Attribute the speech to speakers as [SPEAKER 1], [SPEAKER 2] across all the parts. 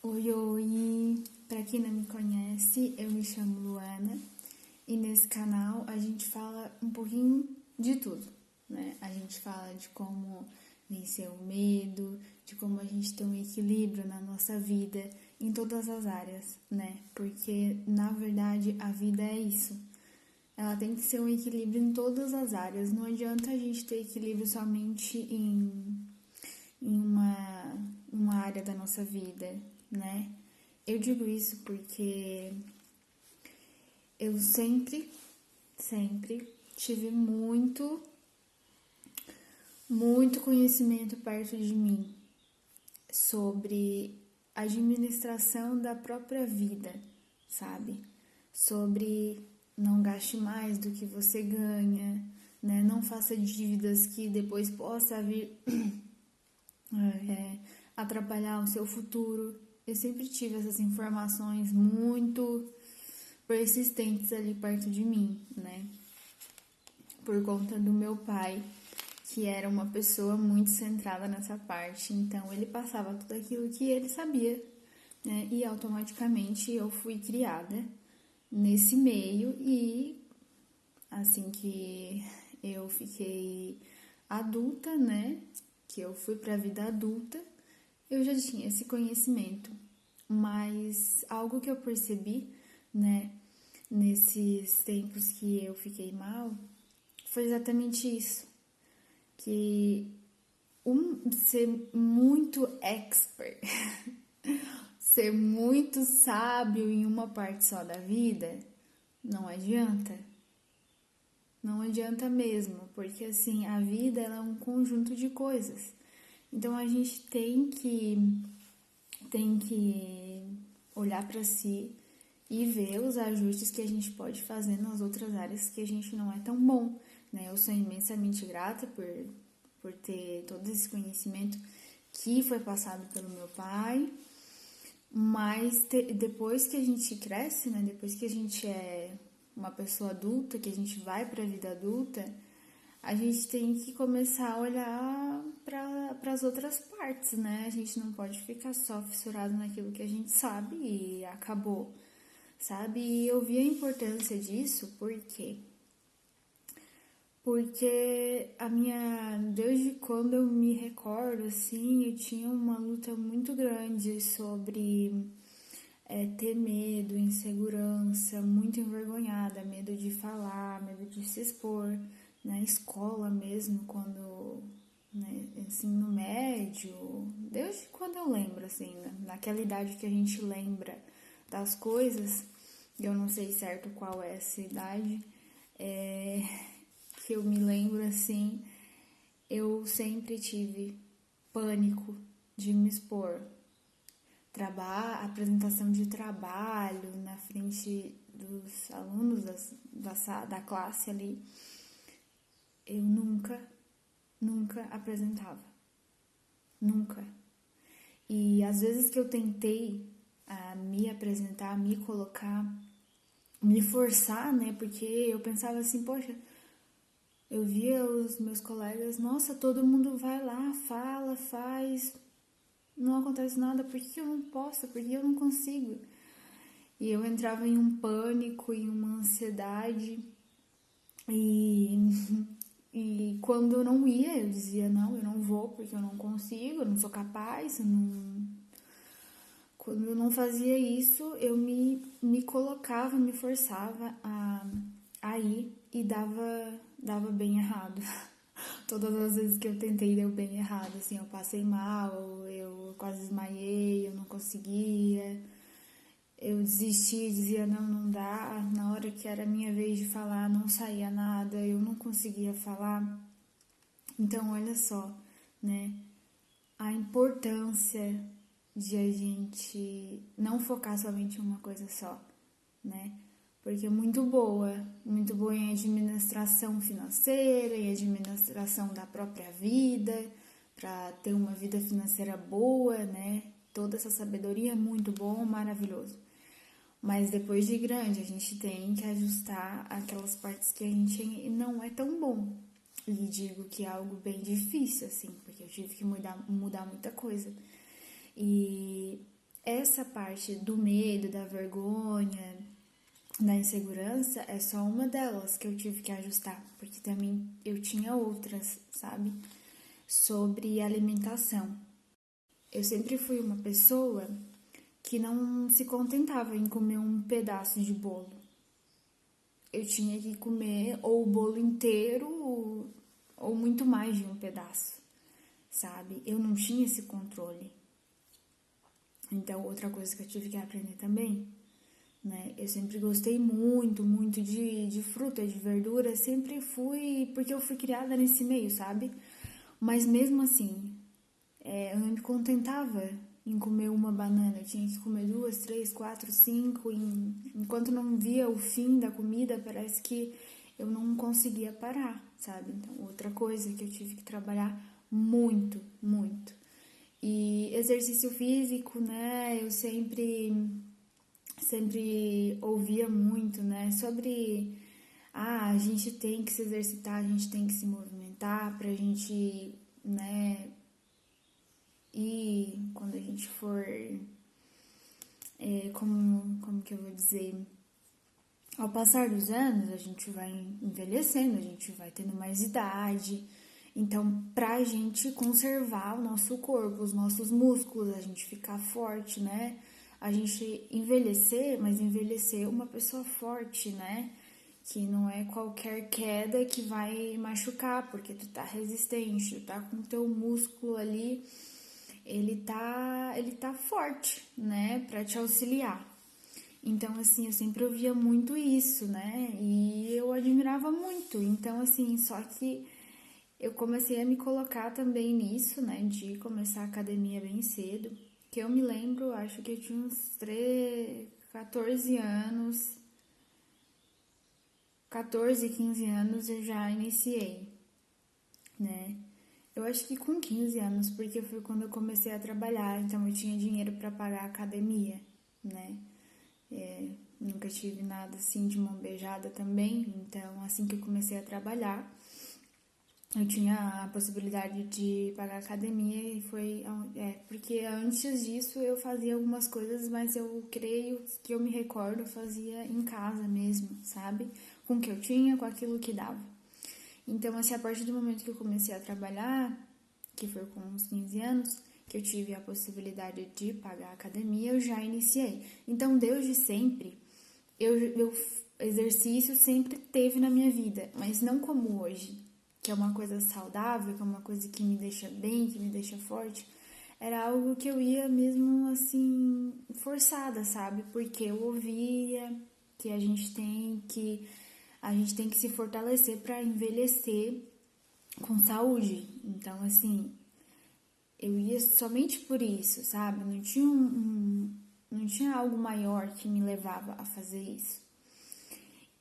[SPEAKER 1] Oi, oi! Para quem não me conhece, eu me chamo Luana e nesse canal a gente fala um pouquinho de tudo, né? A gente fala de como vencer o medo, de como a gente tem um equilíbrio na nossa vida em todas as áreas, né? Porque na verdade a vida é isso. Ela tem que ser um equilíbrio em todas as áreas. Não adianta a gente ter equilíbrio somente em uma área da nossa vida, né? Eu digo isso porque eu sempre tive muito conhecimento perto de mim sobre administração da própria vida, sabe? Sobre não gaste mais do que você ganha, né? Não faça dívidas que depois possa vir atrapalhar o seu futuro. Eu sempre tive essas informações muito persistentes ali perto de mim, né? Por conta do meu pai, que era uma pessoa muito centrada nessa parte. Então, ele passava tudo aquilo que ele sabia, né? E automaticamente eu fui criada nesse meio e assim que eu fiquei adulta, né? Que eu fui para a vida adulta, eu já tinha esse conhecimento. Mas algo que eu percebi, né, nesses tempos que eu fiquei mal, foi exatamente isso. Que ser muito expert, ser muito sábio em uma parte só da vida, não adianta. Não adianta mesmo, porque assim, a vida ela é um conjunto de coisas. Então a gente tem que olhar para si e ver os ajustes que a gente pode fazer nas outras áreas que a gente não é tão bom, né? Eu sou imensamente grata por ter todo esse conhecimento que foi passado pelo meu pai, mas depois que a gente cresce, né? Depois que a gente é uma pessoa adulta, que a gente vai para a vida adulta, a gente tem que começar a olhar para as outras partes, né? A gente não pode ficar só fissurado naquilo que a gente sabe e acabou, sabe? E eu vi a importância disso porque desde quando eu me recordo, assim, eu tinha uma luta muito grande sobre ter medo, insegurança, muito envergonhada, medo de falar, medo de se expor, na escola mesmo, quando, né, ensino médio, desde quando eu lembro, assim, naquela idade que a gente lembra das coisas, eu não sei certo qual é essa idade, que eu me lembro, assim, eu sempre tive pânico de me expor. Apresentação de trabalho na frente dos alunos da classe ali, eu nunca apresentava. Nunca. E às vezes que eu tentei me apresentar, me colocar, me forçar, né? Porque eu pensava assim, poxa, eu via os meus colegas, nossa, todo mundo vai lá, fala, faz, não acontece nada, por que eu não posso? Por que eu não consigo? E eu entrava em um pânico, em uma ansiedade. E quando eu não ia, eu dizia, não, eu não vou porque eu não consigo, eu não sou capaz, eu não... Quando eu não fazia isso, eu me colocava, me forçava a ir e dava bem errado. Todas as vezes que eu tentei deu bem errado, assim, eu passei mal, eu quase desmaiei, eu não conseguia, eu desistia, dizia não dá, na hora que era a minha vez de falar não saía nada, eu não conseguia falar. Então olha só, né, a importância de a gente não focar somente em uma coisa só, né? Porque é muito boa em administração financeira, em administração da própria vida, para ter uma vida financeira boa, né? Toda essa sabedoria é muito bom, maravilhoso. Mas depois de grande, a gente tem que ajustar aquelas partes que a gente não é tão bom. E digo que é algo bem difícil, assim, porque eu tive que mudar muita coisa. E essa parte do medo, da vergonha, da insegurança é só uma delas que eu tive que ajustar, porque também eu tinha outras, sabe? Sobre alimentação. Eu sempre fui uma pessoa que não se contentava em comer um pedaço de bolo. Eu tinha que comer ou o bolo inteiro ou muito mais de um pedaço, sabe? Eu não tinha esse controle. Então, outra coisa que eu tive que aprender também, né? Eu sempre gostei muito, muito de fruta, de verdura. Sempre fui, porque eu fui criada nesse meio, sabe? Mas mesmo assim, eu não me contentava em comer uma banana. Eu tinha que comer 2, 3, 4, 5. Enquanto não via o fim da comida, parece que eu não conseguia parar, sabe? Então, outra coisa que eu tive que trabalhar muito, muito. E exercício físico, né? Eu sempre ouvia muito, né? Sobre, a gente tem que se exercitar, a gente tem que se movimentar pra gente, né? E quando a gente for, como que eu vou dizer? Ao passar dos anos, a gente vai envelhecendo, a gente vai tendo mais idade. Então, pra gente conservar o nosso corpo, os nossos músculos, a gente ficar forte, né? A gente envelhecer, mas envelhecer uma pessoa forte, né? Que não é qualquer queda que vai machucar, porque tu tá resistente, tu tá com o teu músculo ali, ele tá forte, né? Pra te auxiliar. Então, assim, eu sempre ouvia muito isso, né? E eu admirava muito. Então, assim, só que eu comecei a me colocar também nisso, né? De começar a academia bem cedo. Que eu me lembro, acho que eu tinha uns 14 anos. 14, 15 anos eu já iniciei, né? Eu acho que com 15 anos, porque foi quando eu comecei a trabalhar. Então, eu tinha dinheiro para pagar a academia, né? Nunca tive nada assim de mão beijada também, então assim que eu comecei a trabalhar, eu tinha a possibilidade de pagar academia e foi, porque antes disso eu fazia algumas coisas, mas eu creio que eu me recordo, eu fazia em casa mesmo, sabe? Com o que eu tinha, com aquilo que dava. Então, assim, a partir do momento que eu comecei a trabalhar, que foi com uns 15 anos, que eu tive a possibilidade de pagar a academia, eu já iniciei. Então, desde sempre, eu exercício sempre teve na minha vida, mas não como hoje, que é uma coisa saudável, que é uma coisa que me deixa bem, que me deixa forte. Era algo que eu ia mesmo assim, forçada, sabe? Porque eu ouvia que a gente tem que se fortalecer para envelhecer com saúde. Então, assim, eu ia somente por isso, sabe? Não tinha algo maior que me levava a fazer isso.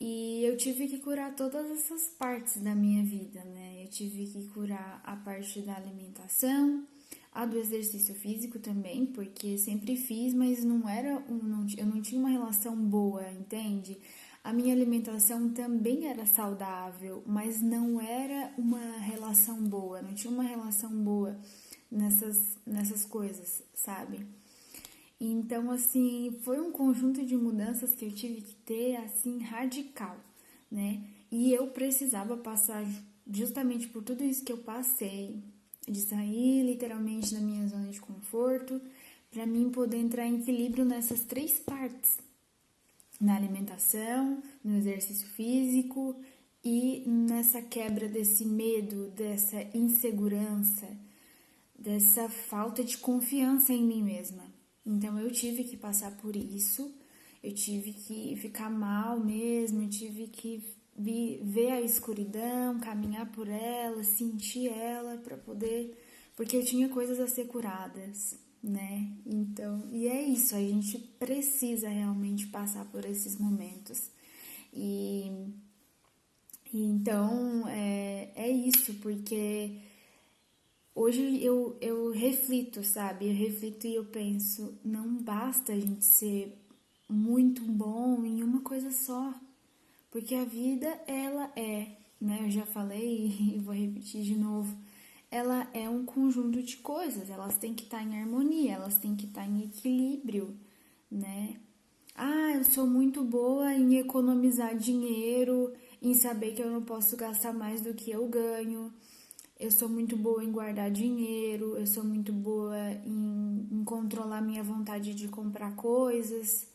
[SPEAKER 1] E eu tive que curar todas essas partes da minha vida, né? Eu tive que curar a parte da alimentação, a do exercício físico também, porque sempre fiz, mas eu não tinha uma relação boa, entende? A minha alimentação também era saudável, mas não era uma relação boa, não tinha uma relação boa nessas coisas, sabe? Então, assim, foi um conjunto de mudanças que eu tive que ter, assim, radical, né? E eu precisava passar justamente por tudo isso que eu passei, de sair literalmente da minha zona de conforto, para mim poder entrar em equilíbrio nessas 3 partes: na alimentação, no exercício físico e nessa quebra desse medo, dessa insegurança, dessa falta de confiança em mim mesma. Então eu tive que passar por isso, eu tive que ficar mal mesmo, eu tive que ver a escuridão, caminhar por ela, sentir ela para poder, porque eu tinha coisas a ser curadas, né? Então, e é isso, a gente precisa realmente passar por esses momentos. E então é isso, porque hoje eu reflito, sabe? Eu reflito e eu penso, não basta a gente ser muito bom em uma coisa só, porque a vida, ela né? Eu já falei e vou repetir de novo. ela é um conjunto de coisas, elas têm que estar em harmonia, elas têm que estar em equilíbrio, né? Ah, eu sou muito boa em economizar dinheiro, em saber que eu não posso gastar mais do que eu ganho. Eu sou muito boa em guardar dinheiro, eu sou muito boa em controlar minha vontade de comprar coisas.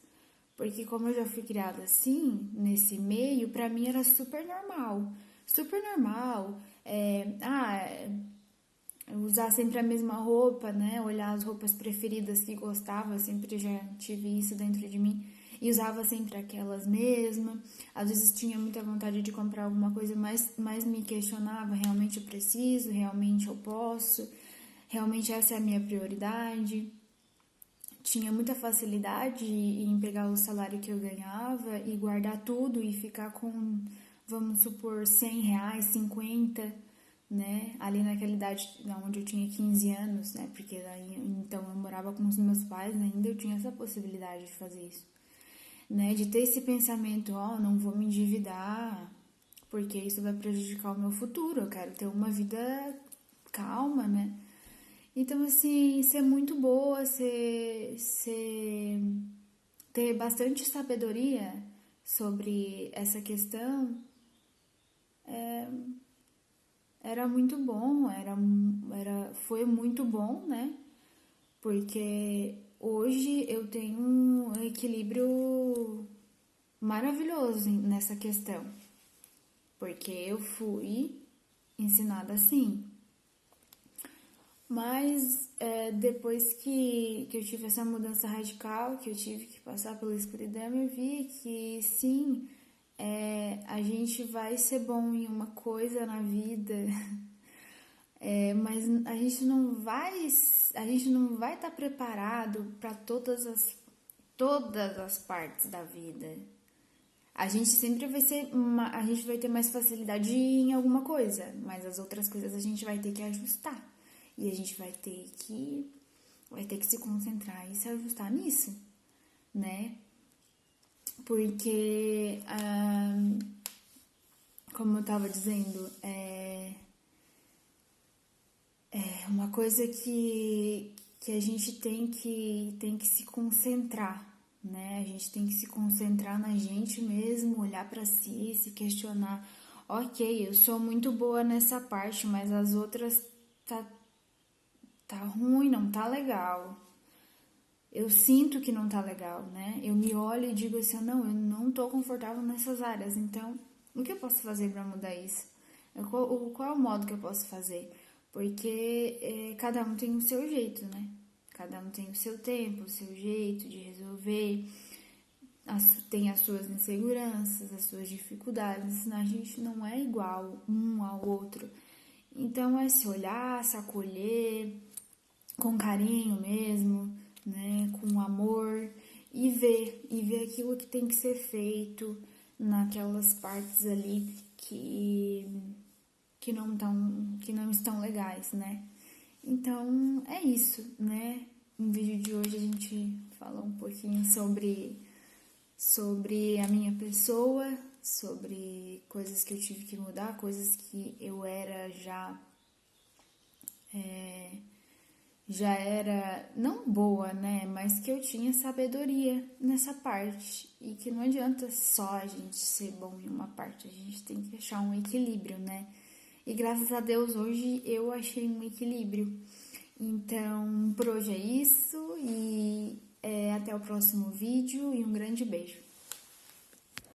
[SPEAKER 1] Porque como eu já fui criada assim, nesse meio, pra mim era super normal. Super normal. Usar sempre a mesma roupa, né? Olhar as roupas preferidas que gostava, eu sempre já tive isso dentro de mim. E usava sempre aquelas mesmas. Às vezes tinha muita vontade de comprar alguma coisa, mas me questionava, realmente eu preciso, realmente eu posso, realmente essa é a minha prioridade. Tinha muita facilidade em pegar o salário que eu ganhava e guardar tudo e ficar com, vamos supor, R$ 100, 50, né? Ali naquela idade onde eu tinha 15 anos, né? Porque daí, então eu morava com os meus pais, ainda eu tinha essa possibilidade de fazer isso, né? De ter esse pensamento, ó, não vou me endividar, porque isso vai prejudicar o meu futuro, eu quero ter uma vida calma, né? Então, assim, ser muito boa, ter bastante sabedoria sobre essa questão era muito bom, foi muito bom, né? Porque hoje eu tenho um equilíbrio maravilhoso nessa questão. Porque eu fui ensinada assim. Mas depois que eu tive essa mudança radical, que eu tive que passar pela escuridão, eu vi que sim, a gente vai ser bom em uma coisa na vida, mas a gente não vai estar preparado para todas as partes da vida. A gente sempre a gente vai ter mais facilidade em alguma coisa, mas as outras coisas a gente vai ter que ajustar. E a gente vai ter que se concentrar e se ajustar nisso, né? Porque, como eu tava dizendo, é uma coisa que a gente tem que se concentrar, né? A gente tem que se concentrar na gente mesmo, olhar para si, se questionar. Ok, eu sou muito boa nessa parte, mas as outras tá ruim, não tá legal. Eu sinto que não tá legal, né? Eu me olho e digo assim, não, eu não tô confortável nessas áreas, então o que eu posso fazer para mudar isso? Qual é o modo que eu posso fazer? Porque cada um tem o seu jeito, né? Cada um tem o seu tempo, o seu jeito de resolver, tem as suas inseguranças, as suas dificuldades, a gente não é igual um ao outro. Então é se olhar, se acolher, com carinho mesmo, né, com amor e ver aquilo que tem que ser feito naquelas partes ali que não estão legais, né? Então é isso, né? No vídeo de hoje a gente falou um pouquinho sobre a minha pessoa, sobre coisas que eu tive que mudar, coisas que eu era já era não boa, né, mas que eu tinha sabedoria nessa parte e que não adianta só a gente ser bom em uma parte, a gente tem que achar um equilíbrio, né? E graças a Deus hoje eu achei um equilíbrio. Então, por hoje é isso e até o próximo vídeo e um grande beijo.